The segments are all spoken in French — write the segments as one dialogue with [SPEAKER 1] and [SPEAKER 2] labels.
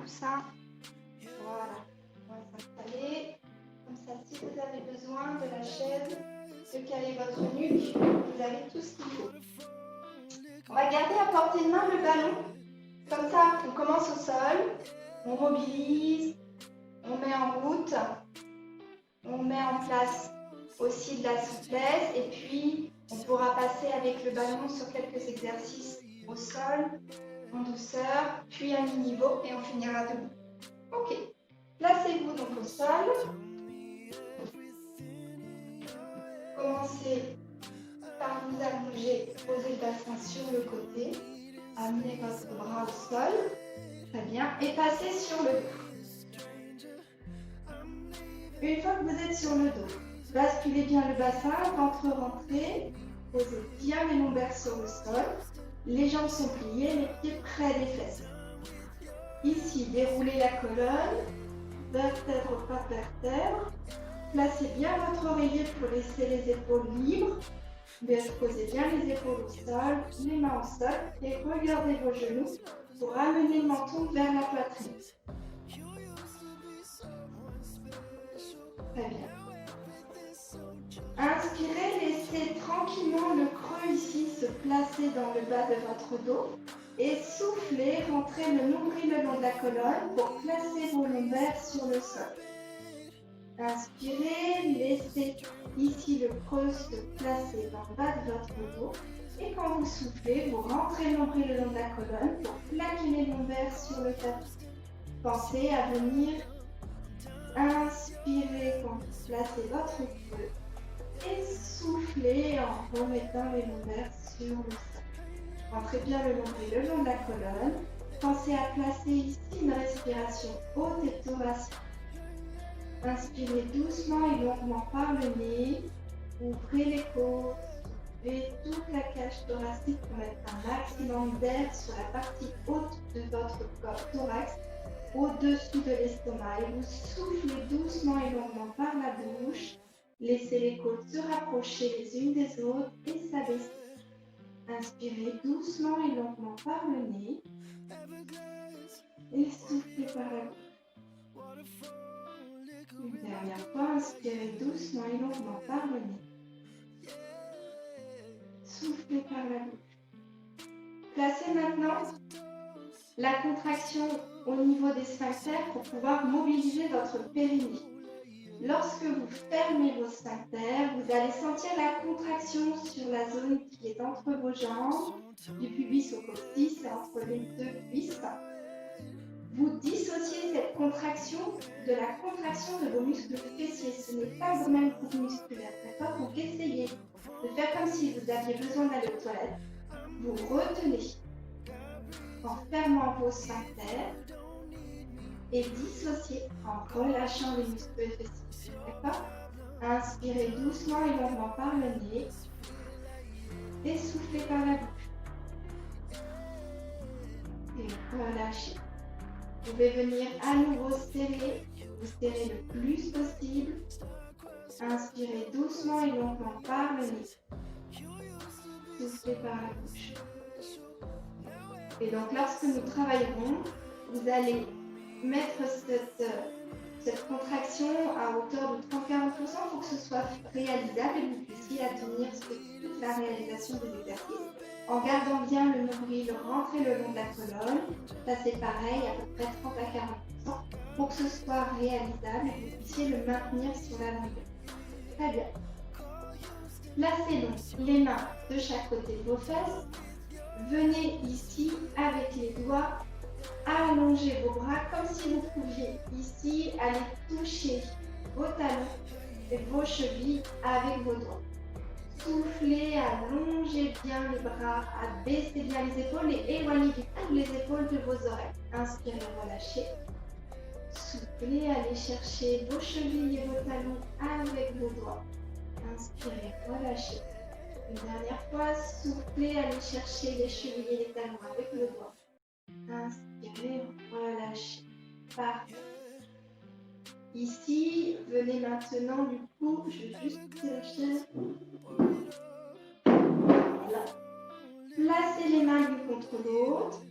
[SPEAKER 1] coussin. Voilà, on va s'installer. Comme ça, si vous avez besoin de la chaise, de caler votre nuque, vous avez tout ce qu'il faut. On va garder à portée de main le ballon. Comme ça, on commence au sol, on mobilise, on met en route, on met en place aussi de la souplesse et puis on pourra passer avec le ballon sur quelques exercices au sol, en douceur, puis à mi-niveau et on finira debout. Ok, placez-vous donc au sol. Commencez par vous allonger, poser le bassin sur le côté, amenez votre bras au sol, très bien, et passez sur le dos. Une fois que vous êtes sur le dos, basculez bien le bassin, ventre rentré, posez bien les lombaires sur le sol, les jambes sont pliées, les pieds près des fesses. Ici, déroulez la colonne, vertèbre par vertèbre, placez bien votre oreiller pour laisser les épaules libres, posez bien les épaules au sol, les mains au sol et regardez vos genoux pour amener le menton vers la poitrine. Très bien. Inspirez, laissez tranquillement le creux ici se placer dans le bas de votre dos et soufflez, rentrez le nombril le long de la colonne pour placer vos lombaires sur le sol. Inspirez, laissez ici le creux se placer dans le bas de votre dos et quand vous soufflez, vous rentrez le nombril le long de la colonne pour plaquer les lombaires sur le tapis. Pensez à venir inspirer quand vous placez votre creux et soufflez en remettant les lombaires sur le sol. Rentrez bien le nombril le long de la colonne. Pensez à placer ici une respiration haute et thoracique. Inspirez doucement et longuement par le nez. Ouvrez les côtes, ouvrez toute la cage thoracique pour mettre un maximum d'air sur la partie haute de votre corps thorax, au-dessus de l'estomac. Et vous soufflez doucement et longuement par la bouche. Laissez les côtes se rapprocher les unes des autres et s'abaisser. Inspirez doucement et longuement par le nez. Et soufflez par la bouche. Une dernière fois, inspirez doucement et longuement par le nez. Soufflez par la bouche. Placez maintenant la contraction au niveau des sphincters pour pouvoir mobiliser votre périnée. Lorsque vous fermez vos sphincters, vous allez sentir la contraction sur la zone qui est entre vos jambes, du pubis au coccyx et entre les deux cuisses. Vous dissociez cette contraction de la contraction de vos muscles fessiers. Ce n'est pas le même groupe musculaire, d'accord? Donc essayez de faire comme si vous aviez besoin d'aller aux toilettes. Vous retenez en fermant vos sphincters et dissociez en relâchant les muscles fessiers, d'accord? Inspirez doucement et longuement par le nez et soufflez par la bouche. Et relâchez. Vous pouvez venir à nouveau serrer, vous serrez le plus possible. Inspirez doucement et longuement par le nez. Soufflez par la bouche. Et donc lorsque nous travaillerons, vous allez mettre cette contraction à hauteur de 30-40% pour que ce soit réalisable et que vous puissiez atteindre toute la réalisation des exercices. En gardant bien le nombril, rentrez le long de la colonne. Ça c'est pareil, à peu près 30 à 40% pour que ce soit réalisable et que vous puissiez le maintenir sur la longueur. Très bien. Placez donc les mains de chaque côté de vos fesses. Venez ici avec les doigts, allongez vos bras comme si vous pouviez ici aller toucher vos talons et vos chevilles avec vos doigts. Soufflez, allongez bien les bras, abaissez bien les épaules et éloignez du coup les épaules de vos oreilles. Inspirez, relâchez. Soufflez, allez chercher vos chevilles et vos talons avec vos doigts. Inspirez, relâchez. Une dernière fois, soufflez, allez chercher les chevilles et les talons avec le doigt. Inspirez, relâchez. Parfait. Ici, venez maintenant du coup, je vais juste pousser la chaise. Voilà. Placez les mains l'une contre l'autre.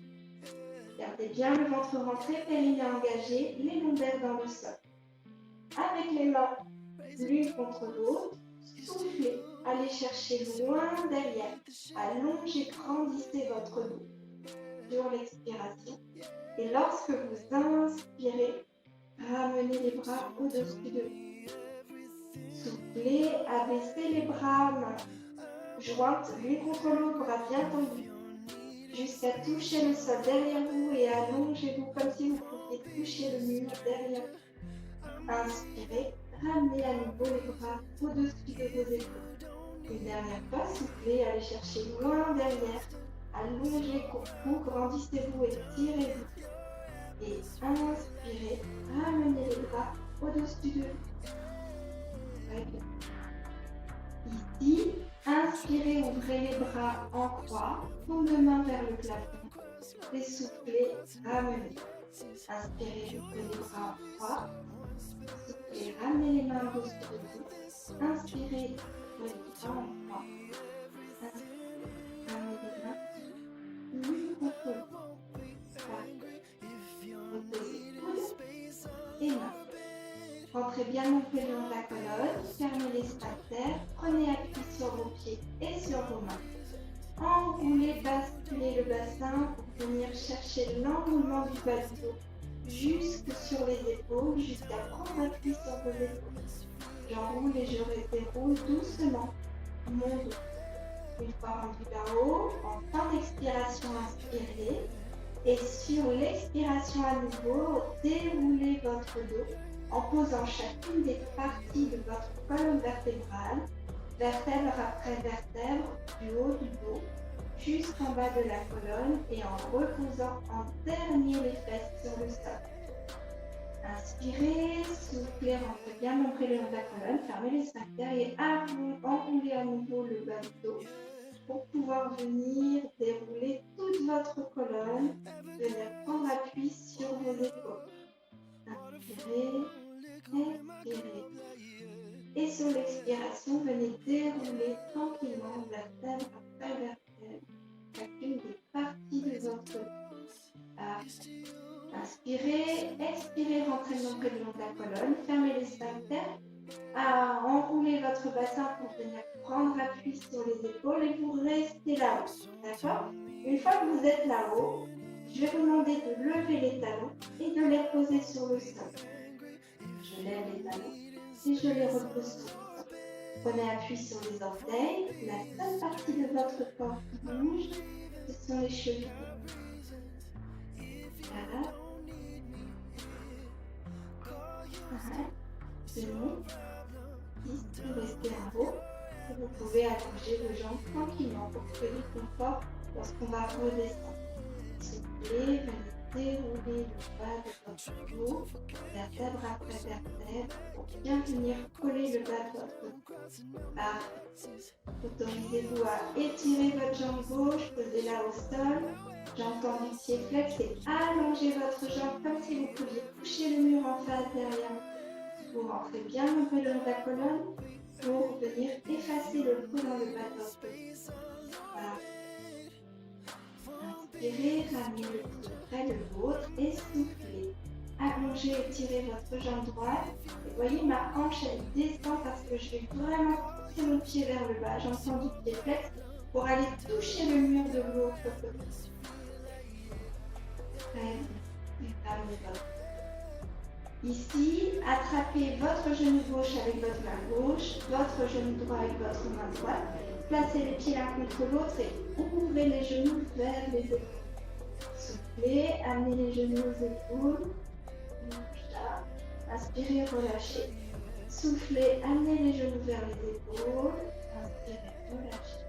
[SPEAKER 1] Gardez bien le ventre rentré, périnée engagé, les lombaires dans le sol. Avec les mains l'une contre l'autre, soufflez, allez chercher loin derrière. Allongez, grandissez votre dos sur l'expiration. Et lorsque vous inspirez, ramenez les bras au-dessus de vous. Soufflez, abaissez les bras, mains jointes l'une contre l'autre, bras bien tendus, jusqu'à toucher le sol derrière vous et allongez-vous comme si vous pouviez toucher le mur derrière vous. Inspirez, ramenez à nouveau les bras au-dessus de vos épaules. Une dernière fois, soufflez, allez chercher loin derrière. Allongez cou, grandissez-vous et tirez-vous. Et inspirez, ramenez les bras au-dessus de vous. Très bien. Ici, inspirez, ouvrez les bras en croix, paume de main vers le plafond. Et soufflez, ramenez. Inspirez, ouvrez les bras en croix. Soufflez, ramenez les mains au-dessus de vous. Inspirez, ouvrez les bras en croix. Inspirez, ramenez les mains l'une contre l'autre. Reposez coudes et mains. Rentrez bien mon pied dans la colonne, fermez les sphincters, prenez appui sur vos pieds et sur vos mains. Enroulez, basculez le bassin pour venir chercher l'enroulement du bas du dos jusque sur les épaules, jusqu'à prendre appui sur vos épaules. J'enroule et je déroule doucement mon dos. Une fois rendu là-haut, en fin d'expiration, inspirez. Et sur l'expiration à nouveau, déroulez votre dos en posant chacune des parties de votre colonne vertébrale, vertèbre après vertèbre, du haut du dos, jusqu'en bas de la colonne et en reposant en dernier les fesses sur le sol. Inspirez, soufflez, rentrez bien l'ombré le long de la colonne, fermez les sphincters et enroulez à nouveau le bas du dos pour pouvoir venir dérouler toute votre colonne, venir prendre appui sur vos épaules. Inspirez, expirez. Et sur l'expiration, venez dérouler tranquillement vertèbre après vertèbre chacune des parties de votre corps. Inspirez, expirez, rentrez le nombril le long de la colonne, fermez les sphincters, enroulez votre bassin pour venir prendre appui sur les épaules et vous restez là-haut. D'accord? Une fois que vous êtes là-haut, je vais vous demander de lever les talons et de les poser sur le sol. Je lève les talons et je les repose sur le sol. Prenez appui sur les orteils. La seule partie de votre corps qui bouge, ce sont les chevilles. Voilà. Genoux. Ici, vous restez en haut. Et vous pouvez allonger vos jambes tranquillement pour créer du confort lorsqu'on va redescendre. Soufflez, venez dérouler le bas de votre dos, vertèbre après vertèbre, pour bien venir coller le bas de votre dos. Autorisez-vous à étirer votre jambe gauche, posez-la au sol, jambe tendue, pied flex et allongez votre jambe comme si vous pouviez toucher le mur en face derrière vous. Vous rentrez bien le long de la colonne pour venir effacer le cou dans le bas de votre dos. Voilà. Inspirez, ramenez le pied près de l'autre et soufflez. Allongez et tirez votre jambe droite. Et voyez, ma hanche, elle descend parce que je vais vraiment pousser mon pied vers le bas. J'entends du pied flex pour aller toucher le mur de l'autre côté. Très bien. Et ramenez votre. Ici, attrapez votre genou gauche avec votre main gauche, votre genou droit avec votre main droite. Placez les pieds l'un contre l'autre et ouvrez les genoux vers les épaules. Soufflez, amenez les genoux aux épaules. Inspirez, relâchez. Soufflez, amenez les genoux vers les épaules. Inspirez, relâchez.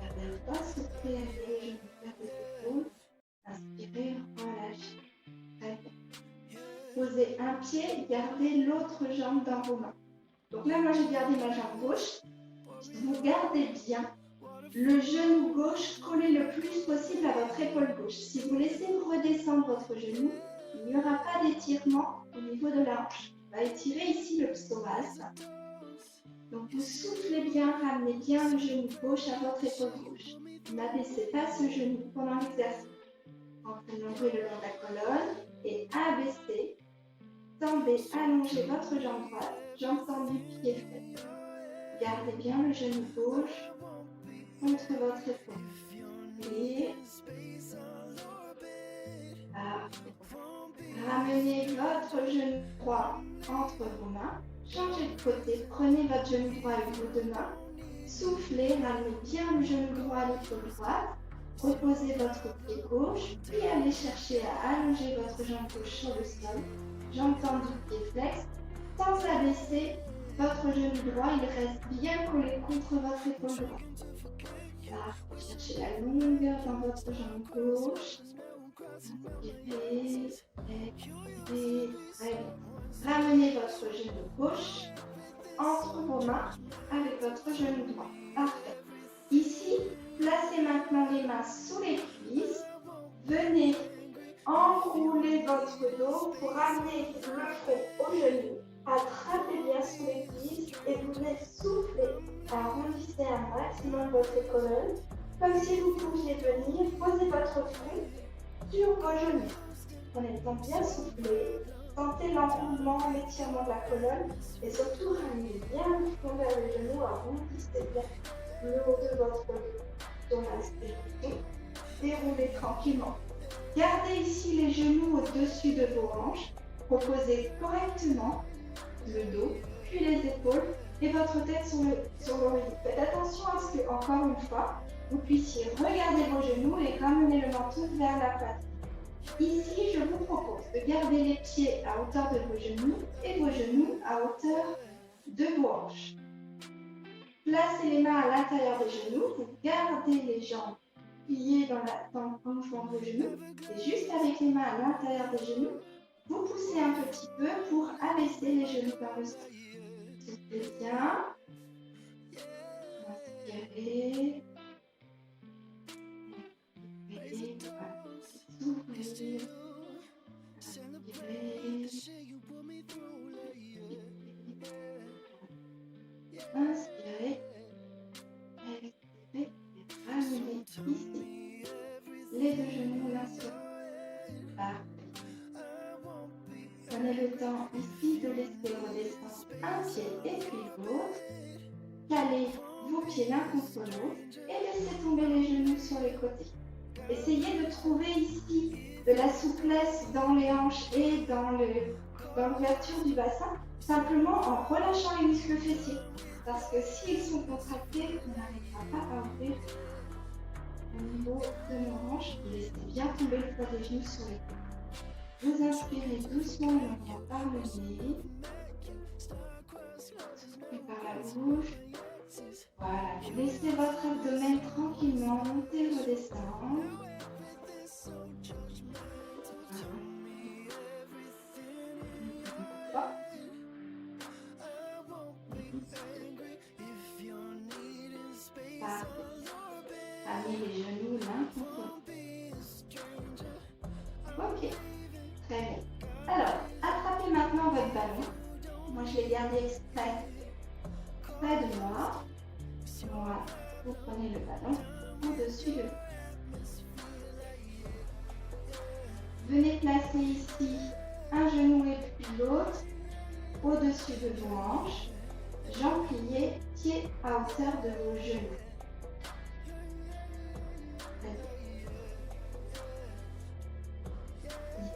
[SPEAKER 1] La dernière fois, soufflez, amenez les genoux vers les épaules. Inspirez, relâchez. Très bien. Posez un pied, gardez l'autre jambe dans vos mains. Donc là, moi, j'ai gardé ma jambe gauche. Vous gardez bien le genou gauche collé le plus possible à votre épaule gauche. Si vous laissez redescendre votre genou, il n'y aura pas d'étirement au niveau de la hanche. On va étirer ici le psoas. Donc vous soufflez bien, ramenez bien le genou gauche à votre épaule gauche. N'abaissez pas ce genou pendant l'exercice. Entraînez le long de la colonne et abaissez. Tendez, allongez votre jambe droite, jambe tendue, pied flex. Gardez bien le genou gauche contre votre épaule. Et ramenez votre genou droit entre vos mains. Changez de côté, prenez votre genou droit avec vos deux mains. Soufflez, ramenez bien le genou droit à l'épaule droite. Reposez votre pied gauche, puis allez chercher à allonger votre jambe gauche sur le sol. Jambe tendue, pied flex. Sans abaisser votre genou droit, il reste bien collé contre votre épaule droite. Cherchez la longueur dans votre jambe gauche. Inspirez, expirez, très bien. Ramenez votre genou gauche entre vos mains avec votre genou droit. Parfait. Ici, placez maintenant les mains sous les cuisses. Venez enrouler votre dos pour amener le front au genou. Attrapez bien sous les cuisses et vous venez souffler. Arrondissez un maximum votre colonne, comme si vous pouviez venir poser votre front sur vos genoux. Prenez le temps de bien souffler. Sentez l'enroulement, l'étirement de la colonne et surtout ramenez bien le front vers le genou. Arrondissez bien le haut de votre dos sur l'inspiration. Déroulez tranquillement. Gardez ici les genoux au-dessus de vos hanches. Reposez correctement le dos, puis les épaules et votre tête sur l'oreiller. Faites attention à ce que, encore une fois, vous puissiez regarder vos genoux et ramener le menton vers la poitrine. Ici, je vous propose de garder les pieds à hauteur de vos genoux et vos genoux à hauteur de vos hanches. Placez les mains à l'intérieur des genoux, vous gardez les jambes pliées dans le mouvement de vos genoux et juste avec les mains à l'intérieur des genoux, vous poussez un petit peu pour abaisser les genoux vers le sol. Soufflez bien. Inspirez. Expirez. Soufflez. Inspirez. Inspirez. Expirez. Et ramenez ici les deux genoux l'un sur l'autre. Prenez le temps ici de laisser redescendre un pied et puis l'autre. Calez vos pieds l'un contre l'autre et laissez tomber les genoux sur les côtés. Essayez de trouver ici de la souplesse dans les hanches et dans l'ouverture du bassin, simplement en relâchant les muscles fessiers. Parce que s'ils sont contractés, on n'arrivera pas à ouvrir au niveau de nos hanches. Laissez bien tomber le poids des genoux sur les côtés. Vous inspirez doucement et lentement par le nez. Et par la bouche. Voilà. Laissez votre abdomen tranquillement monter et redescendre. Parfait. Amenez les genoux l'un contre l'autre. Ok. Très bien. Alors, attrapez maintenant votre ballon. Moi, je l'ai gardé exprès près de moi. Voilà. Vous prenez le ballon au-dessus de vous. Venez placer ici un genou et puis l'autre au-dessus de vos hanches. Jambes pliées, pieds à hauteur de vos genoux.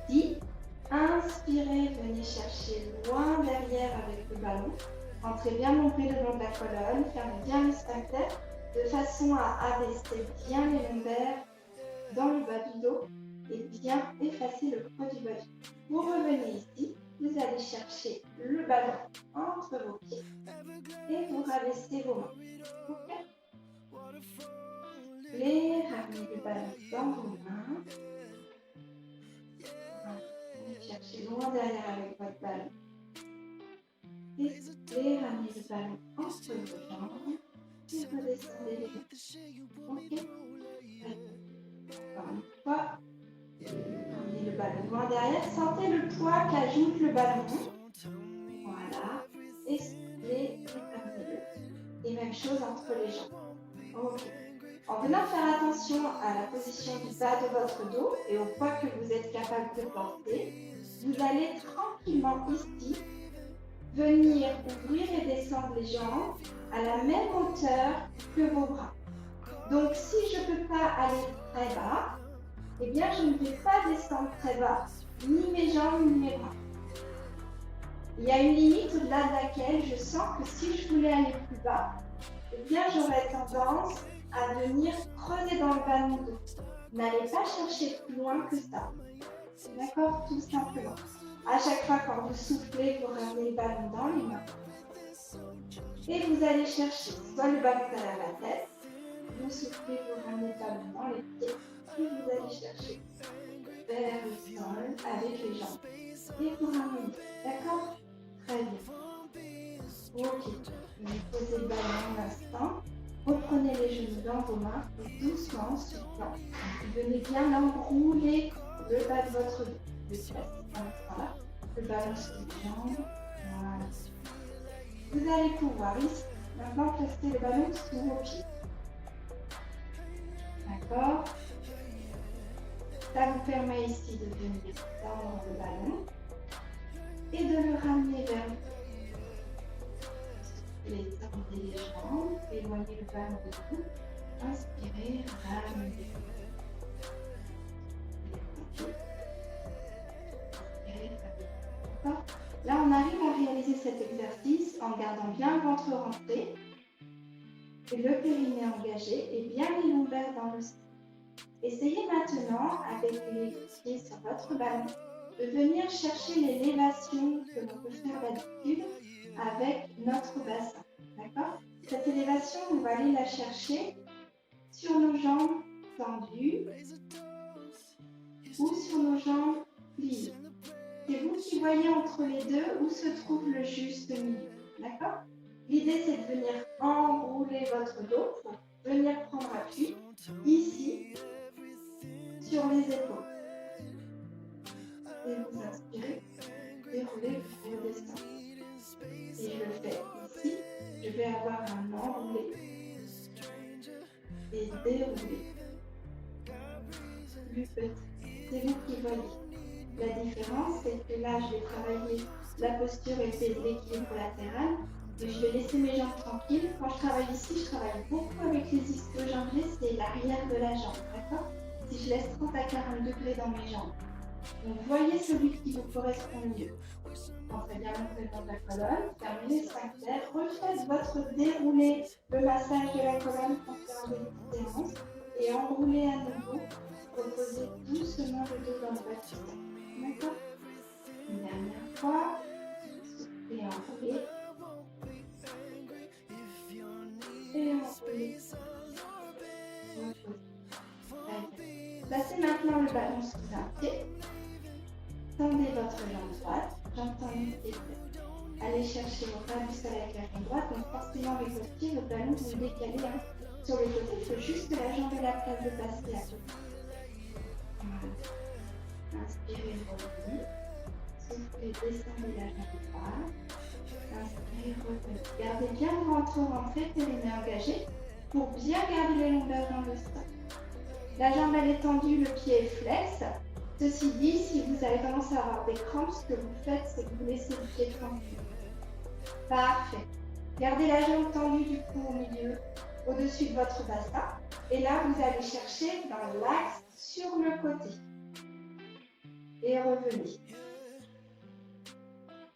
[SPEAKER 1] Ici, inspirez, venez chercher loin derrière avec le ballon. Entrez bien monter le long de la colonne, fermez bien le sphincter de façon à abaisser bien les lombaires dans le bas du dos et bien effacer le creux du bas du dos. Vous revenez ici, vous allez chercher le ballon entre vos pieds et vous rabaissez vos mains. Ok? Ramenez le ballon dans vos mains. Cherchez loin derrière avec votre ballon. Et ramenez le ballon entre vos jambes et redescendez les mains. Ok? Encore une fois. Ramenez le ballon loin derrière. Sentez le poids qu'ajoute le ballon. Voilà. Et soufflez et ramenez-le. Et même chose entre les jambes. Ok. En venant faire attention à la position du bas de votre dos et au poids que vous êtes capable de porter, vous allez tranquillement ici venir ouvrir et descendre les jambes à la même hauteur que vos bras. Donc si je ne peux pas aller très bas, eh bien je ne vais pas descendre très bas, ni mes jambes ni mes bras. Il y a une limite au-delà de laquelle je sens que si je voulais aller plus bas, eh bien j'aurais tendance à venir creuser dans le bas de mon dos. N'allez pas chercher plus loin que ça. D'accord? Tout simplement. À chaque fois quand vous soufflez, vous ramenez le ballon dans les mains. Et vous allez chercher soit le ballon derrière la tête, vous soufflez, vous ramenez le ballon dans les pieds, et vous allez chercher vers le sol avec les jambes. Et vous ramenez. D'accord? Très bien. Ok. Vous posez le ballon un instant. Reprenez les genoux dans vos mains et doucement, soufflant. Vous venez bien enrouler le bas de votre dos. Voilà. Le ballon sur les jambes. Voilà. Vous allez pouvoir ici, maintenant placer le ballon sous vos pieds. D'accord? Ça vous permet ici de venir tendre le ballon et de le ramener vers vous. Les tendez les jambes, éloignez le ballon de vous. Inspirez, ramenez. D'accord? Là, on arrive à réaliser cet exercice en gardant bien le ventre rentré, et le périnée engagé et bien les lombaires dans le sol. Essayez maintenant, avec les pieds sur votre ballon, de venir chercher l'élévation que l'on peut faire d'habitude avec notre bassin. D'accord? Cette élévation, on va aller la chercher sur nos jambes tendues ou sur nos jambes pliées. C'est vous qui voyez entre les deux où se trouve le juste milieu. D'accord? L'idée, c'est de venir enrouler votre dos pour venir prendre appui ici sur les épaules. Et vous inspirez, déroulez, vous redescendez. Et je le fais ici, je vais avoir un enroulé et déroulé. Plus petit. C'est vous qui voyez. La différence, c'est que là, je vais travailler la posture et l'équilibre latéral. Et je vais laisser mes jambes tranquilles. Quand je travaille ici, je travaille beaucoup avec les ischio-jambiers, c'est l'arrière de la jambe, d'accord? Si je laisse 30 à 40 degrés dans mes jambes. Donc, voyez celui qui vous correspond le mieux. Entrez bien le long de la colonne, fermez les sphincters, refaites votre déroulé, le massage de la colonne pour faire un début de séance et enroulez à nouveau. Reposez doucement le dos dans le bas du sol. D'accord? Une dernière fois, soufflez, enroulez. Et enroulez. Placez maintenant le ballon sous un pied. Tendez votre jambe droite, jambe tendue et faite. Allez chercher vos bras du sol avec la jambe droite, donc forcément avec votre pied, votre ballon vous le décalez sur le côté, il faut juste que la jambe ait la place de passer à côté. Voilà. Inspirez, revenez. Soufflez, descendez la jambe droite. Inspirez, revenez. Gardez bien le ventre rentré, périnée engagé, pour bien garder les longueurs dans le sol. La jambe elle est tendue, le pied est flex. Ceci dit, si vous avez tendance à avoir des crampes, ce que vous faites, c'est que vous laissez le pied tranquille. Parfait. Gardez la jambe tendue du cou au milieu, au-dessus de votre bassin. Et là, vous allez chercher dans l'axe sur le côté. Et revenez.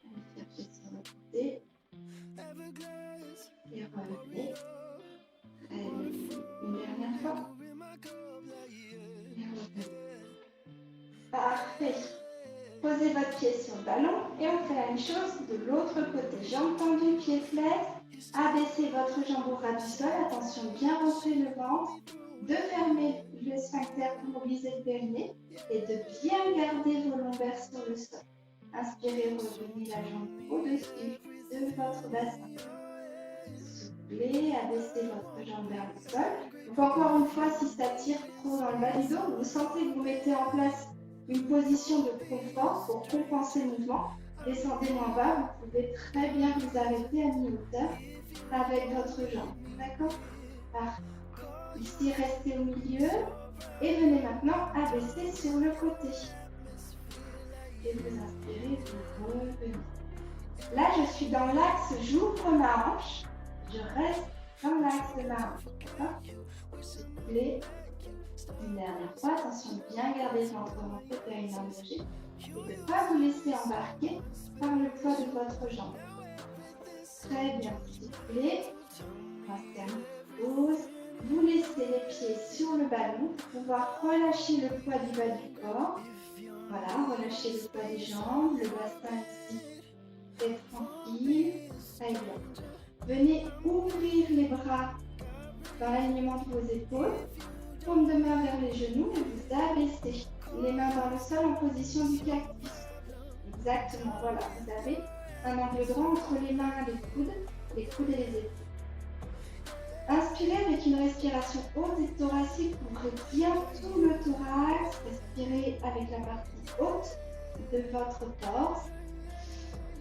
[SPEAKER 1] Allez chercher sur le côté. Et revenez. Une dernière fois. Et revenez. Parfait. Posez votre pied sur le ballon et on fait la même chose de l'autre côté. Jambes tendues, pieds flex. Abaissez votre jambe au ras du sol. Attention, bien rentrer le ventre. De fermer le sphincter pour mobiliser le périnée et de bien garder vos lombaires sur le sol. Inspirez, revenez la jambe au-dessus de votre bassin. Soufflez, abaissez votre jambe vers le sol. Donc encore une fois, si ça tire trop dans le bas du dos, vous sentez que vous mettez en place une position de confort pour compenser le mouvement. Descendez moins bas, vous pouvez très bien vous arrêter à mi-hauteur avec votre jambe. D'accord? Parfait. Ici, restez au milieu et venez maintenant abaisser sur le côté. Et vous inspirez, vous revenez. Là, je suis dans l'axe, j'ouvre ma hanche, je reste dans l'axe de ma hanche. Soufflez. Une dernière fois, attention de bien garder le ventre remonté vers une engagée et de ne pas vous laisser embarquer par le poids de votre jambe. Très bien, soufflez. Pause. Vous laissez les pieds sur le ballon pour pouvoir relâcher le poids du bas du corps. Voilà, relâchez le poids des jambes, le bassin ici. Faites tranquille. Très bien. Venez ouvrir les bras dans l'alignement de vos épaules. Paume de main vers les genoux et vous abaissez. Les mains dans le sol en position du cactus. Exactement, voilà. Vous avez un angle droit entre les mains et les coudes et les épaules. Inspirez avec une respiration haute et thoracique. Ouvrez bien tout le thorax. Respirez avec la partie haute de votre torse.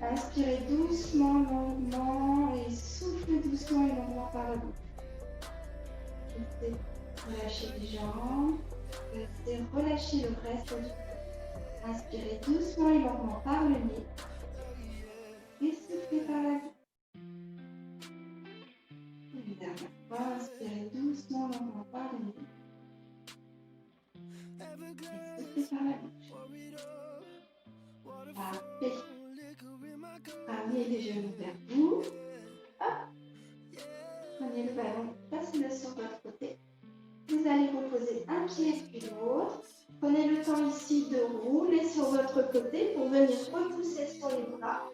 [SPEAKER 1] Inspirez doucement, longuement et soufflez doucement et longuement par la bouche. Relâchez les jambes. Relâchez le reste du corps. Inspirez doucement et longuement par le nez. Et soufflez par la bouche. Une dernière fois, inspirez doucement, longuement par le nez. Et soufflez par la bouche. Parfait. Ramenez les genoux vers vous. Hop. Prenez le ballon, placez-le sur votre côté. Vous allez reposer un pied puis l'autre. Prenez le temps ici de rouler sur votre côté pour venir repousser sur les bras.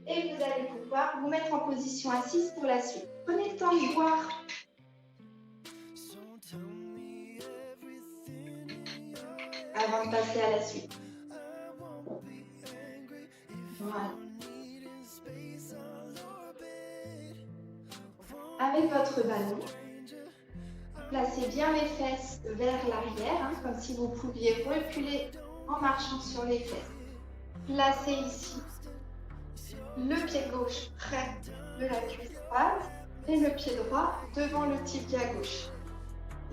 [SPEAKER 1] Et vous allez pouvoir vous mettre en position assise pour la suite. Prenez le temps de boire. Avant de passer à la suite. Voilà. Avec votre ballon, placez bien les fesses vers l'arrière, comme si vous pouviez reculer en marchant sur les fesses. Placez ici le pied gauche près de la cuisse droite et le pied droit devant le tibia gauche.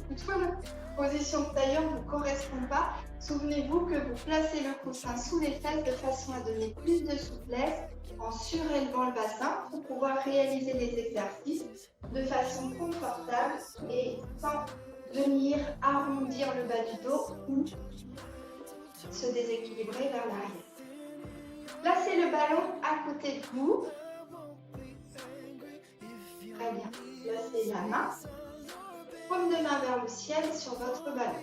[SPEAKER 1] Toutefois, la position de tailleur ne vous correspond pas. Souvenez-vous que vous placez le coussin sous les fesses de façon à donner plus de souplesse en surélevant le bassin pour pouvoir réaliser les exercices de façon confortable et sans venir arrondir le bas du dos ou se déséquilibrer vers l'arrière. Placez le ballon à côté de vous. Très bien. Placez la main, paume de main vers le ciel sur votre ballon.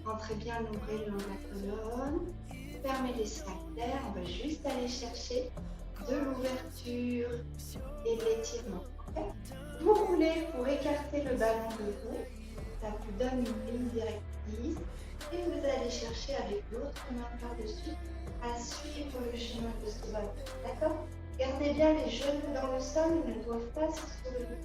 [SPEAKER 1] Entrez bien l'ombrelle dans la colonne. Fermez les sphincters. On va juste aller chercher de l'ouverture et de l'étirement. Okay. Vous roulez pour écarter le ballon de vous. Ça vous donne une ligne directrice. Et vous allez chercher avec l'autre main par-dessus à suivre le chemin de ce ballon. D'accord? Gardez bien les genoux dans le sol, ils ne doivent pas se soulever.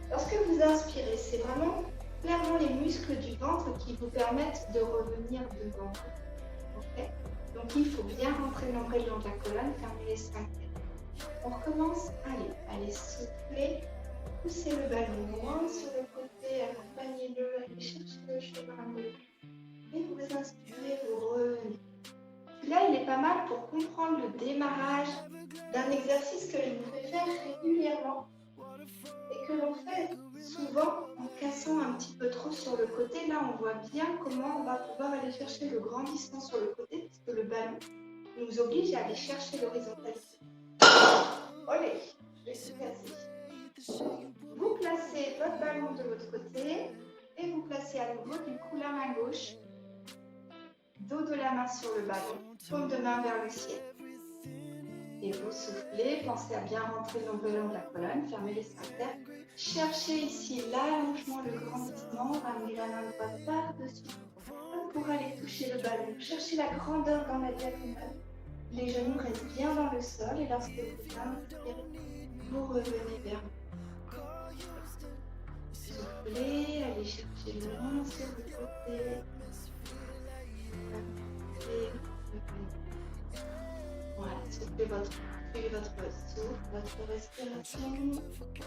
[SPEAKER 1] Lorsque vous inspirez, c'est vraiment clairement les muscles du ventre qui vous permettent de revenir devant vous. Okay? Donc il faut bien rentrer l'ombrelle dans la colonne, fermer les sphincters. On recommence. Allez souffler. Poussez le ballon loin sur le côté, accompagnez-le, allez chercher le chemin de et vous inspirez, vous revenez. Là, il est pas mal pour comprendre le démarrage d'un exercice que je vous fais faire régulièrement et que l'on fait souvent en cassant un petit peu trop sur le côté. Là, on voit bien comment on va pouvoir aller chercher le grandissement sur le côté puisque le ballon nous oblige à aller chercher l'horizontalité. Olé, je vais se casser. Vous placez votre ballon de l'autre côté et vous placez à nouveau du coup la main gauche. Dos de la main sur le ballon, paume de main vers le ciel. Et vous soufflez, pensez à bien rentrer l'ombrelle de la colonne, fermez les sphincters. Cherchez ici l'allongement, le grandissement, ramenez la main droite par-dessus pour aller toucher le ballon. Cherchez la grandeur dans la diagonale. Les genoux restent bien dans le sol et lorsque vous inspirez, vous revenez vers vous. Soufflez, allez chercher loin sur le côté. Voilà, Suivez votre souffle, votre respiration.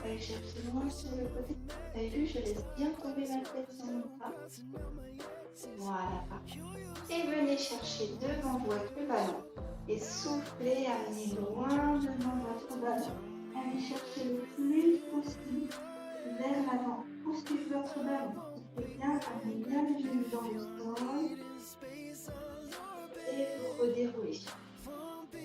[SPEAKER 1] Allez chercher loin sur le côté. Vous avez vu, je laisse bien tomber la tête sur mon bras. Voilà, parfait. Et venez chercher devant vous avec le ballon. Et soufflez, amenez loin devant votre ballon. Allez chercher le plus possible vers l'avant. Poussez votre ballon. Poussez bien, amenez bien les genoux dans le sol. Et vous redéroulez.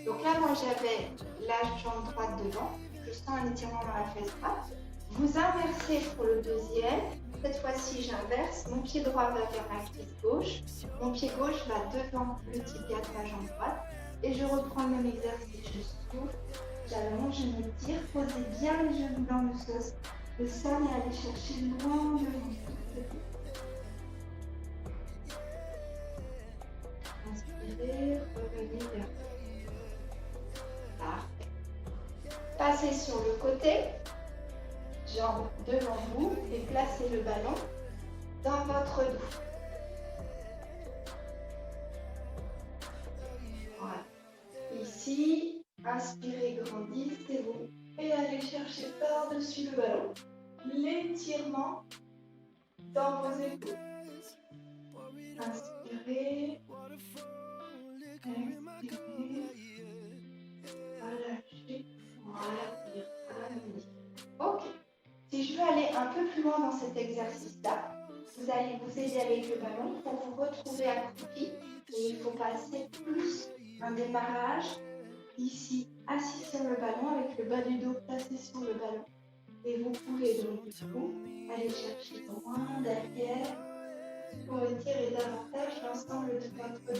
[SPEAKER 1] Donc là, moi, j'avais la jambe droite devant. Je sens un étirement dans la fesse droite. Vous inversez pour le deuxième. Cette fois-ci, j'inverse. Mon pied droit va vers ma cuisse gauche. Mon pied gauche va devant le tibia de ma jambe droite. Et je reprends le même exercice. Je souffle, j'allonge, je me tire. Posez bien les genoux dans le sol et allez chercher loin devant. Inspirez, revenez vers vous. Parfait. Passez sur le côté, jambes devant vous et placez le ballon dans votre dos. Voilà. Ici, inspirez, grandissez-vous et allez chercher par-dessus le ballon l'étirement dans vos épaules. Inspirez, expirez, relâchez, voilà. Ok. Si je veux aller un peu plus loin dans cet exercice-là, vous allez vous aider avec le ballon pour vous retrouver accroupi. Et il faut passer plus un démarrage ici, assis sur le ballon avec le bas du dos placé sur le ballon. Et vous pouvez donc du coup aller chercher loin derrière pour étirer davantage l'ensemble de votre dos.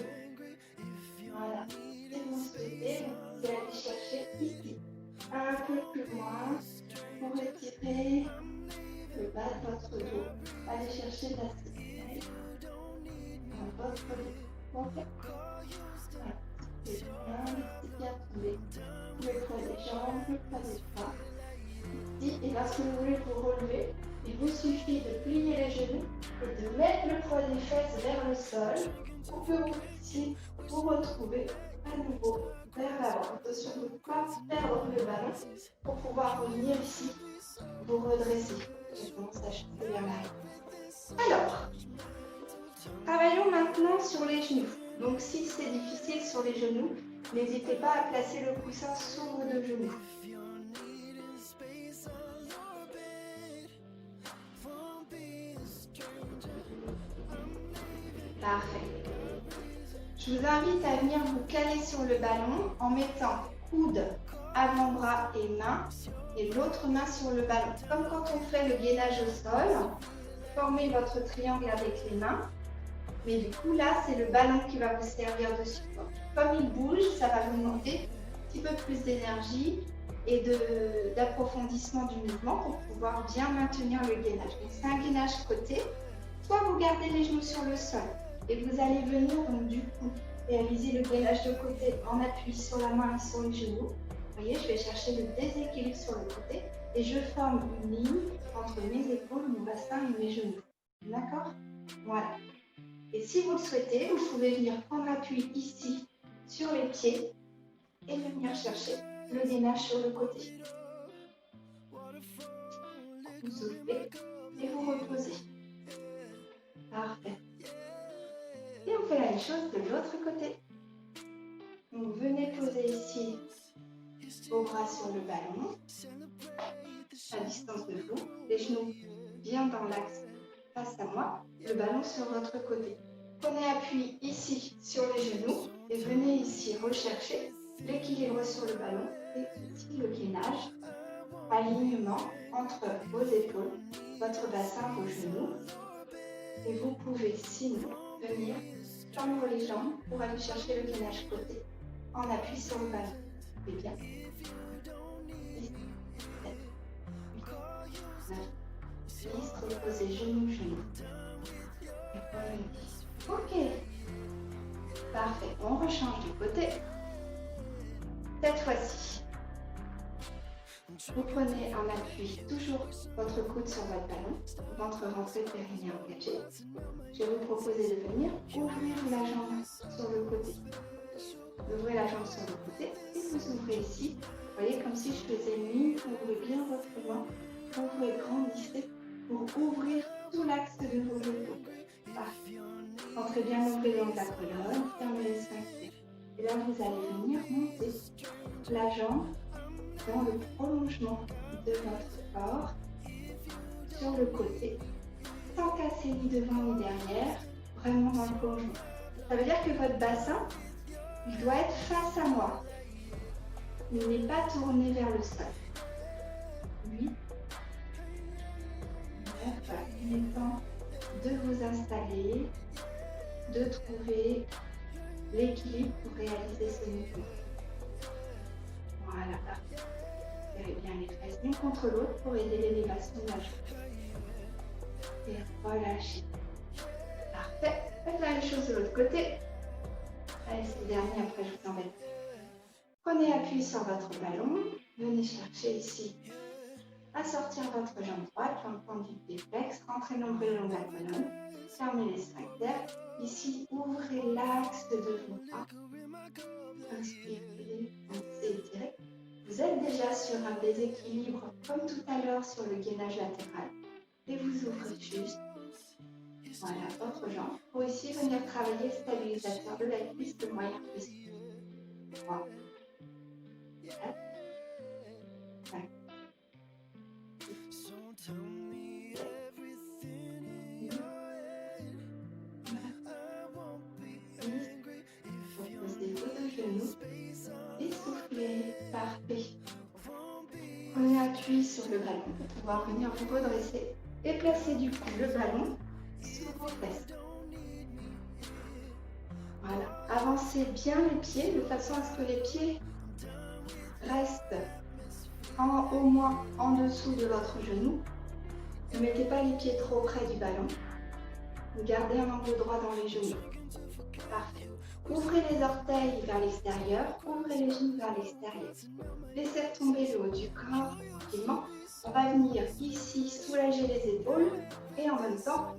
[SPEAKER 1] Voilà. Si vous souhaitez, vous pouvez aller chercher ici, un peu plus loin pour étirer le bas de votre dos. Allez chercher de la sécurité dans votre dos. Ok. Voilà. C'est bien, bien tombé. Le poids des jambes, le poids des bras. Ici, et lorsque vous voulez vous relever, il vous suffit de plier les genoux et de mettre le poids des fesses vers le sol pour que vous puissiez vous retrouver à nouveau vers l'avant. Attention de ne pas perdre le ballon pour pouvoir revenir ici, vous redresser. Je commence à chuter vers l'arrière. Alors, travaillons maintenant sur les genoux. Donc si c'est difficile sur les genoux, n'hésitez pas à placer le coussin sous vos deux genoux. Parfait. Je vous invite à venir vous caler sur le ballon en mettant coude, avant-bras et main et l'autre main sur le ballon. Comme quand on fait le gainage au sol, formez votre triangle avec les mains. Mais du coup là, c'est le ballon qui va vous servir de support. Comme il bouge, ça va vous demander un petit peu plus d'énergie et d'approfondissement du mouvement pour pouvoir bien maintenir le gainage. Donc c'est un gainage côté. Soit vous gardez les genoux sur le sol et vous allez venir donc du coup réaliser le gainage de côté en appui sur la main et sur les genoux. Vous voyez, je vais chercher le déséquilibre sur le côté et je forme une ligne entre mes épaules, mon bassin et mes genoux. D'accord? Voilà. Et si vous le souhaitez, vous pouvez venir prendre appui ici sur les pieds et venir chercher le gainage sur le côté. Vous soufflez et vous reposez. Parfait. Et on fait la même chose de l'autre côté. Donc venez poser ici vos bras sur le ballon, à distance de vous, les genoux bien dans l'axe face à moi, le ballon sur votre côté. Prenez appui ici sur les genoux et venez ici rechercher l'équilibre sur le ballon et ici le gainage, alignement entre vos épaules, votre bassin, vos genoux. Et vous pouvez sinon venir tendre les jambes pour aller chercher le gainage côté en appui sur le ballon. Et bien. 10, 7, 8, 9, 10, reposez genoux, genoux. Ok. Parfait. On rechange de côté. Cette fois-ci, vous prenez en appui toujours votre coude sur votre ballon, ventre rentré, périnée engagé. Je vais vous proposer de venir ouvrir la jambe sur le côté. Vous ouvrez la jambe sur le côté et vous ouvrez. ouvrez ici. Vous voyez, comme si je faisais une ligne, ouvrez bien votre main, ouvrez, grandissez pour ouvrir tout l'axe de vos épaules. Parfait. Entrez bien l'ombre dans la colonne, fermez les sphincters. Et là, vous allez venir monter la jambe dans le prolongement de votre corps sur le côté, sans casser ni devant ni derrière, vraiment dans le prolongement. Ça veut dire que votre bassin, il doit être face à moi. Il n'est pas tourné vers le sol. 8, 9, voilà. Il est temps de vous installer, de trouver l'équilibre pour réaliser ce mouvement. Voilà, parfait. Serrez bien les fesses l'une contre l'autre pour aider l'élévation de la jambe. Et relâchez. Parfait. Faites la même chose de l'autre côté. Allez, c'est le dernier, après je vous embête. Prenez appui sur votre ballon. Venez chercher ici à sortir votre jambe droite, jambe tendue du flex. Rentrez nombril le long de la colonne. Fermez les sphincters. Ici, ouvrez l'axe de vos bras. Inspirez, pensez, étirez. Vous êtes déjà sur un déséquilibre comme tout à l'heure sur le gainage latéral. Et vous ouvrez juste. Voilà, votre jambe. Pour ici venir travailler le stabilisateur de la cuisse, le moyen cuisse. 3, 4, 5, 6, 7, 8, 9, 10. Reposez vos deux genoux et soufflez. Parfait. Prenez appui sur le ballon pour pouvoir venir vous redresser et placer du coup le ballon sur vos fesses. Voilà. Avancez bien les pieds de façon à ce que les pieds restent au moins en dessous de votre genou. Ne mettez pas les pieds trop près du ballon. Gardez un angle droit dans les genoux. Parfait. Ouvrez les orteils vers l'extérieur, ouvrez les genoux vers l'extérieur. Laissez tomber le haut du corps tranquillement. On va venir ici soulager les épaules et en même temps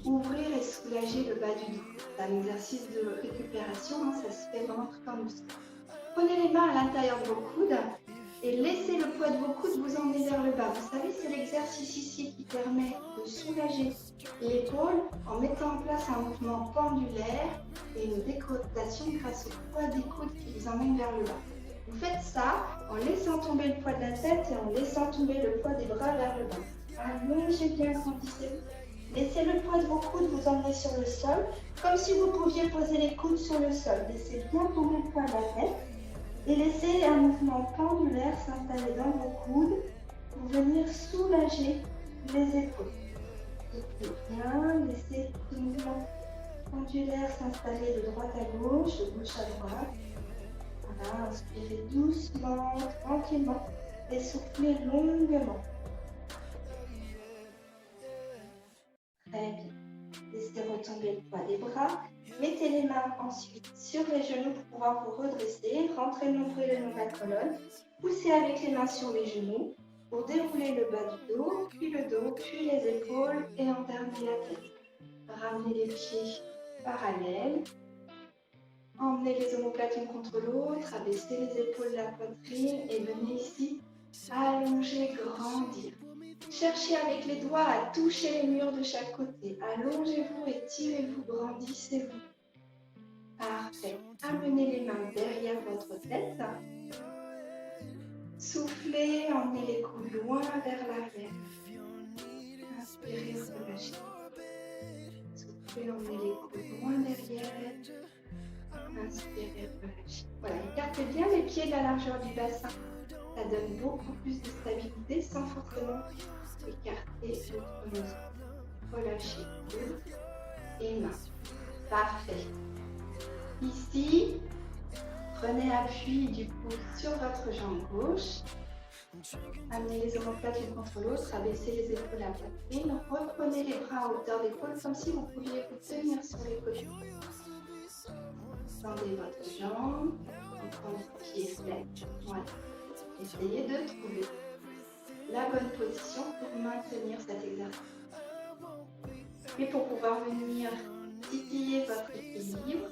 [SPEAKER 1] ouvrir et soulager le bas du dos. C'est un exercice de récupération, ça se fait vraiment tout en douceur. Prenez les mains à l'intérieur de vos coudes et laissez le poids de vos coudes vous emmener vers le bas. Vous savez, c'est l'exercice ici qui permet de soulager l'épaule en mettant en place un mouvement pendulaire et une décotation grâce au poids des coudes qui vous emmène vers le bas. Vous faites ça en laissant tomber le poids de la tête et en laissant tomber le poids des bras vers le bas. Allongez bien, grandissez. Laissez le poids de vos coudes vous emmener sur le sol, comme si vous pouviez poser les coudes sur le sol. Laissez bien tomber le poids de la tête et laissez un mouvement pendulaire s'installer dans vos coudes pour venir soulager les épaules. Soufflez bien, laissez ce mouvement pendulaire s'installer de droite à gauche, de gauche à droite. Voilà, inspirez doucement, tranquillement et soufflez longuement. Très bien. Laissez retomber le poids des bras. Mettez les mains ensuite sur les genoux pour pouvoir vous redresser. Rentrez le nombril le long de la colonne. Poussez avec les mains sur les genoux pour dérouler le bas du dos, puis le dos, puis les épaules et en dernier la tête. Ramenez les pieds parallèles. Emmenez les omoplates l'une contre l'autre. Abaissez les épaules de la poitrine et venez ici allonger, grandir. Cherchez avec les doigts à toucher les murs de chaque côté. Allongez-vous, étirez-vous, grandissez-vous. Parfait. Amenez les mains derrière votre tête. Soufflez, emmenez les coudes loin vers l'arrière. Inspirez, relâchez. Soufflez, emmenez les coudes loin derrière. Inspirez, relâchez. Voilà, écartez bien les pieds de la largeur du bassin. Ça donne beaucoup plus de stabilité sans forcément écarter votre museau. Relâchez coudes et mains. Parfait. Ici, prenez appui du coup sur votre jambe gauche. Amenez les omoplates l'une contre l'autre, abaissez les épaules à la poitrine. Reprenez les bras à hauteur d'épaule comme si vous pouviez vous tenir sur les côtés. Tendez votre jambe, prenez le pied flex. Voilà. Essayez de trouver la bonne position pour maintenir cet exercice. Et pour pouvoir venir titiller votre équilibre,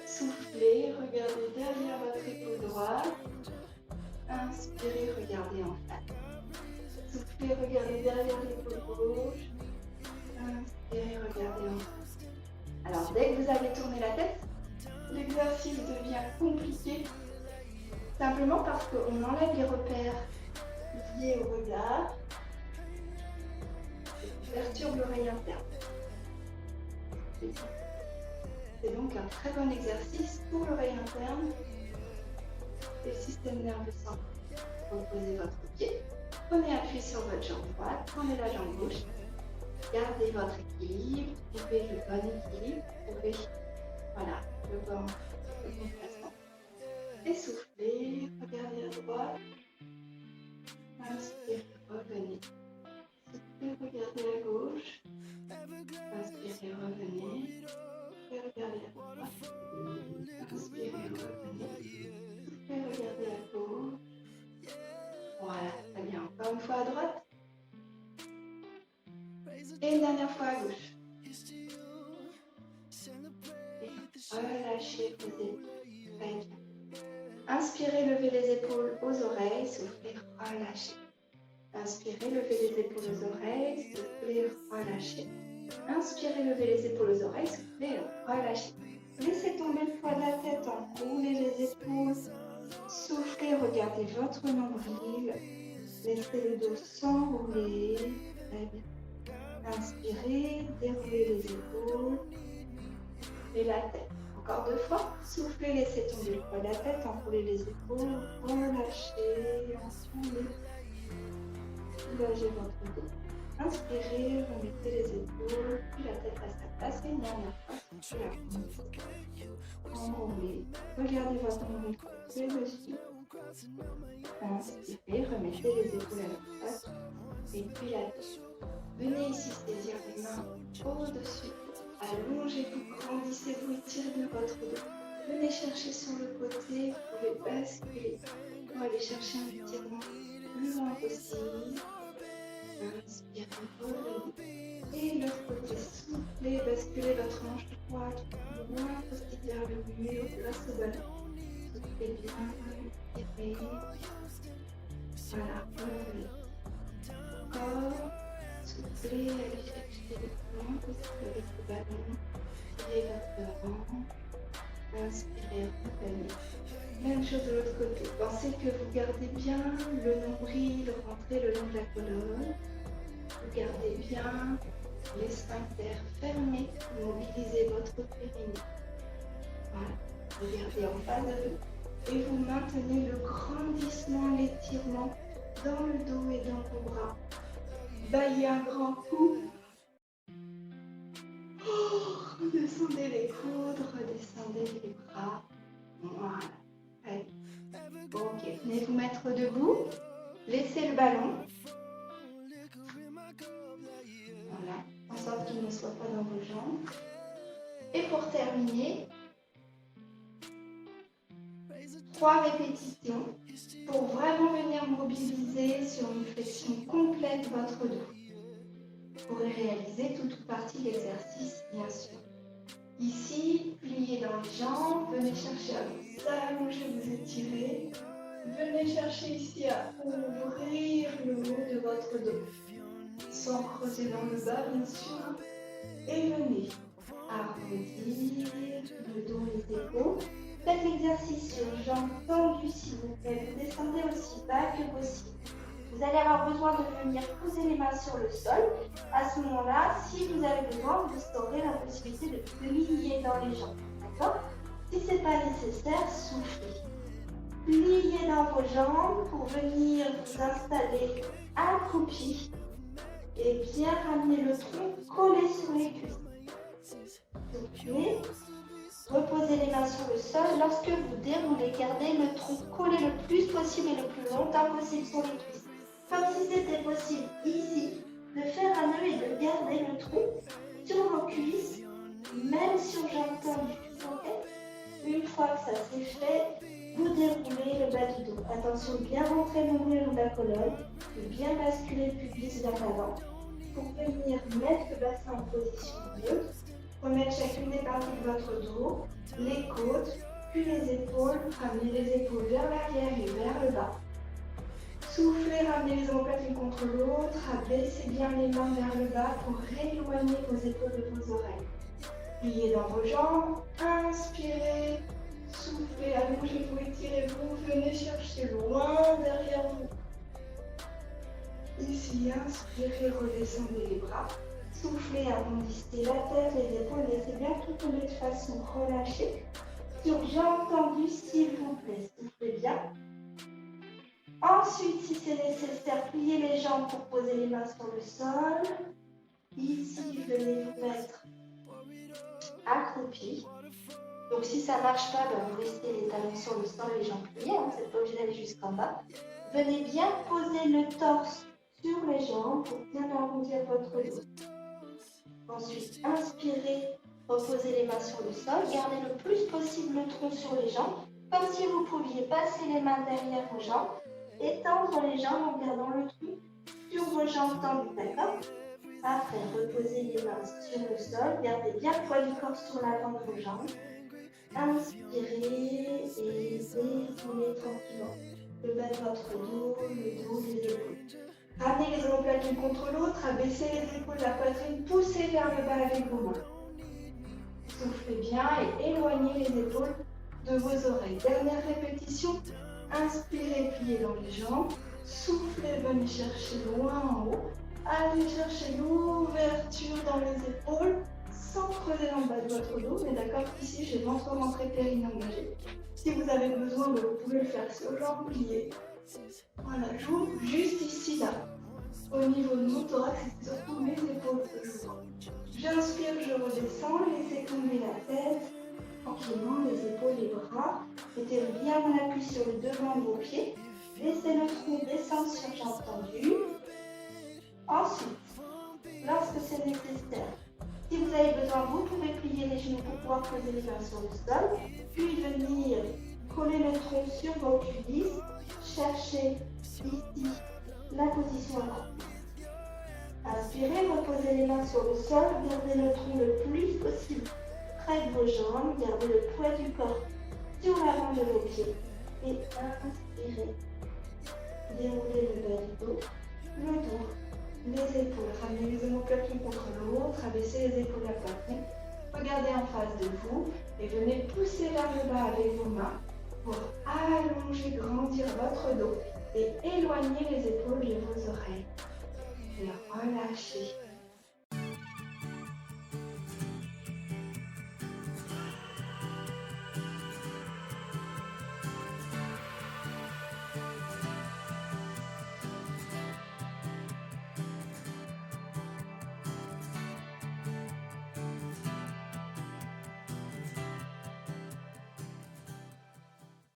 [SPEAKER 1] soufflez, regardez derrière votre épaule droite, en face. Soufflez, regardez derrière l'épaule gauche. Inspirez, regardez en face. Alors, dès que vous avez tourné la tête, l'exercice devient compliqué. Simplement parce qu'on enlève les repères liés au regard. Et perturbe l'oreille interne. C'est donc un très bon exercice pour l'oreille interne et le système nerveux central. Reposez votre pied, prenez appui sur votre jambe droite, prenez la jambe gauche, gardez votre équilibre, trouvez le bon équilibre, trouvez le bon placement. Essoufflez, regardez à droite, inspirez, revenez. Soufflez, regardez à gauche, inspirez, revenez. Regardez à droite, inspirez, revenez, soufflez, regardez à gauche. Voilà, très bien. Encore une fois à droite. Et une dernière fois à gauche. Et relâchez vos épaules. Très bien. Inspirez, levez les épaules aux oreilles, soufflez, relâchez. Inspirez, levez les épaules aux oreilles, soufflez, relâchez. Inspirez, levez les épaules aux oreilles, soufflez, relâchez. Laissez tomber le poids de la tête, enroulez les épaules. Soufflez, regardez votre nombril. Laissez le dos s'enrouler. Très bien. Inspirez, déroulez les épaules. Et la tête. Encore 2 fois. Soufflez, laissez tomber le poids de la tête, enroulez les épaules. Relâchez, ensemble. Soulagez votre dos. Inspirez, remettez les épaules, puis la tête à sa place et une dernière fois. Enroulez. Regardez votre nombril côté dessus. Inspirez, remettez les épaules à la place et puis la tête. Venez ici saisir les mains au-dessus. Allongez-vous, grandissez-vous, étirez bien votre dos. Venez chercher sur le côté, vous pouvez basculer pour aller chercher un étirement le plus loin possible. Inspirez, revenez. Et l'autre côté, soufflez, basculez votre hanche droite le loin possible vers le mur grâce au ballon. Soufflez bien, étirez. Voilà, revenez. Encore, soufflez, allez chercher le plus loin possible avec le ballon. Tirez votre rang. Inspirez, revenez. Même chose de l'autre côté. Pensez que vous gardez bien le nombril rentré le long de la colonne. Vous gardez bien les sphincters fermés. Mobilisez votre périnée. Voilà. Regardez en face de vous. Et vous maintenez le grandissement, l'étirement dans le dos et dans vos bras. Baillez un grand coup. Redescendez les coudes, redescendez les bras. Voilà. Allez. Ok, venez vous mettre debout. Laissez le ballon. Voilà, en sorte qu'il ne soit pas dans vos jambes. Et pour terminer, 3 répétitions pour vraiment venir mobiliser sur une flexion complète votre dos. Vous pourrez réaliser toute ou partie de l'exercice, bien sûr. Ici, pliez dans les jambes, venez chercher à vous allonger, vous étirer. Venez chercher ici à ouvrir le haut de votre dos, sans creuser dans le bas, bien sûr. Et venez arrondir le dos et les épaules. Faites l'exercice sur jambes tendues, s'il vous plaît. Vous descendez aussi bas que possible. Vous allez avoir besoin de venir poser les mains sur le sol. À ce moment-là, si vous avez besoin, vous aurez la possibilité de plier dans les jambes. D'accord? Si ce n'est pas nécessaire, soufflez. Pliez dans vos jambes pour venir vous installer accroupi et bien ramener le tronc collé sur les cuisses. Soufflez. Reposez les mains sur le sol. Lorsque vous déroulez, gardez le tronc collé le plus possible et le plus longtemps possible sur les cuisses. Comme si c'était possible ici de faire un nœud et de garder le tronc sur vos cuisses, même sur jambes tendues. Okay? Une fois que ça c'est fait, vous déroulez le bas du dos. Attention, bien rentrer le nombril dans la colonne, de bien basculer le pubis vers l'avant pour venir mettre le bassin en position neutre. Remettre chacune des parties de votre dos, les côtes, puis les épaules. Ramenez les épaules vers l'arrière et vers le bas. Soufflez, ramenez les omoplates l'une contre l'autre, abaissez bien les mains vers le bas pour éloigner vos épaules de vos oreilles. Pliez dans vos jambes, inspirez, soufflez, allongez-vous, étirez-vous, venez chercher loin derrière vous. Ici, inspirez, redescendez les bras. Soufflez, arrondissez la tête, les épaules, laissez bien tout tomber de façon relâchée. Sur jambes tendues, s'il vous plaît, soufflez bien. Ensuite, si c'est nécessaire, pliez les jambes pour poser les mains sur le sol. Ici, venez vous mettre accroupi. Donc, si ça ne marche pas, vous restez les talons sur le sol, les jambes pliées. Vous n'êtes pas obligé d'aller jusqu'en bas. Venez bien poser le torse sur les jambes pour bien arrondir votre dos. Ensuite, inspirez, reposez les mains sur le sol. Gardez le plus possible le tronc sur les jambes, comme si vous pouviez passer les mains derrière vos jambes. Étendre les jambes en gardant le tronc sur vos jambes tendues, d'accord? Après, reposez les mains sur le sol. Gardez bien le poids du corps sur l'avant de vos jambes. Inspirez et déroulez tranquillement le bas de votre dos, le dos, les épaules. Ramenez les omoplates l'une contre l'autre, abaissez les épaules, la poitrine, poussez vers le bas avec vos mains. Soufflez bien et éloignez les épaules de vos oreilles. Dernière répétition. Inspirez, pliez dans les jambes. Soufflez, venez chercher loin en haut. Allez chercher l'ouverture dans les épaules sans creuser dans le bas de votre dos. Mais d'accord, ici, j'ai ventre rentré, périnée engagé. Si vous avez besoin, vous pouvez le faire sur jambes pliées. Voilà, j'ouvre juste ici, là. Au niveau de mon thorax, c'est surtout mes épaules que j'ouvre. J'inspire, je redescends, laissez tomber la tête. Tranquillement, les épaules, les bras. Mettez bien mon appui sur le devant de vos pieds. Laissez le tronc descendre sur jambes tendues. Ensuite, lorsque c'est nécessaire, si vous avez besoin, vous pouvez plier les genoux pour pouvoir poser les mains sur le sol. Puis venir coller le tronc sur vos cuisses. Cherchez ici la position accroupie. Inspirez, reposez les mains sur le sol. Gardez le tronc le plus possible près de vos jambes. Gardez le poids du corps sur l'avant de vos pieds. Et inspirez. Déroulez le bas du dos, le dos, les épaules. Ramenez les omoplates l'une contre l'autre. Abaissez les épaules à la poitrine. Regardez en face de vous et venez pousser vers le bas avec vos mains pour allonger, grandir votre dos et éloigner les épaules de vos oreilles. Et relâchez.